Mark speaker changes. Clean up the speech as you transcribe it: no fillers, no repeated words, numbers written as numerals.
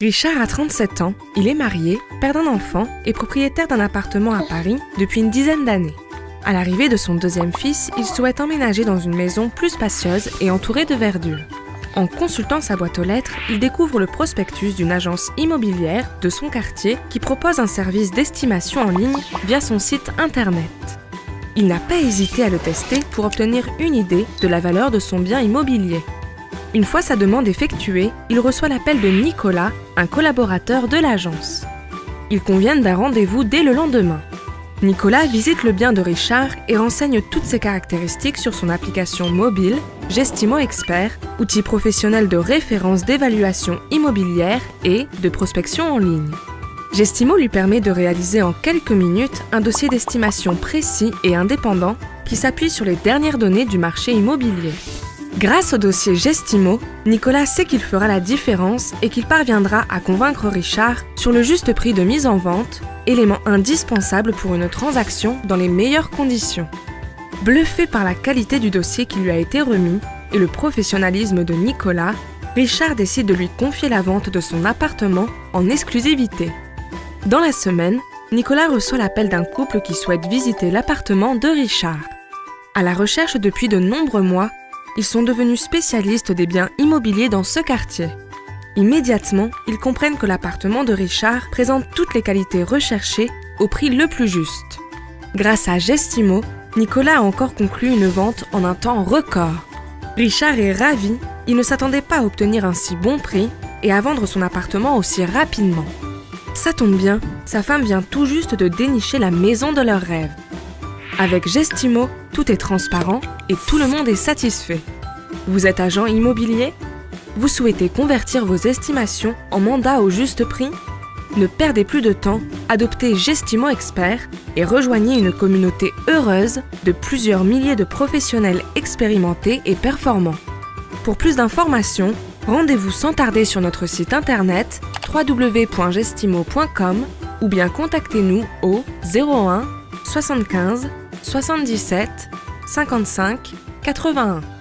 Speaker 1: Richard a 37 ans, il est marié, père d'un enfant et propriétaire d'un appartement à Paris depuis une dizaine d'années. À l'arrivée de son deuxième fils, il souhaite emménager dans une maison plus spacieuse et entourée de verdure. En consultant sa boîte aux lettres, il découvre le prospectus d'une agence immobilière de son quartier qui propose un service d'estimation en ligne via son site internet. Il n'a pas hésité à le tester pour obtenir une idée de la valeur de son bien immobilier. Une fois sa demande effectuée, il reçoit l'appel de Nicolas, un collaborateur de l'agence. Ils conviennent d'un rendez-vous dès le lendemain. Nicolas visite le bien de Richard et renseigne toutes ses caractéristiques sur son application mobile Gestimo Expert, outil professionnel de référence d'évaluation immobilière et de prospection en ligne. Gestimo lui permet de réaliser en quelques minutes un dossier d'estimation précis et indépendant qui s'appuie sur les dernières données du marché immobilier. Grâce au dossier Gestimo, Nicolas sait qu'il fera la différence et qu'il parviendra à convaincre Richard sur le juste prix de mise en vente, élément indispensable pour une transaction dans les meilleures conditions. Bluffé par la qualité du dossier qui lui a été remis et le professionnalisme de Nicolas, Richard décide de lui confier la vente de son appartement en exclusivité. Dans la semaine, Nicolas reçoit l'appel d'un couple qui souhaite visiter l'appartement de Richard. À la recherche depuis de nombreux mois, ils sont devenus spécialistes des biens immobiliers dans ce quartier. Immédiatement, ils comprennent que l'appartement de Richard présente toutes les qualités recherchées au prix le plus juste. Grâce à Gestimo, Nicolas a encore conclu une vente en un temps record. Richard est ravi, il ne s'attendait pas à obtenir un si bon prix et à vendre son appartement aussi rapidement. Ça tombe bien, sa femme vient tout juste de dénicher la maison de leurs rêves. Avec Gestimo, tout est transparent et tout le monde est satisfait. Vous êtes agent immobilier? Vous souhaitez convertir vos estimations en mandat au juste prix? Ne perdez plus de temps, adoptez Gestimo Expert et rejoignez une communauté heureuse de plusieurs milliers de professionnels expérimentés et performants. Pour plus d'informations, rendez-vous sans tarder sur notre site internet www.gestimo.com ou bien contactez-nous au 01 75 77 55 81.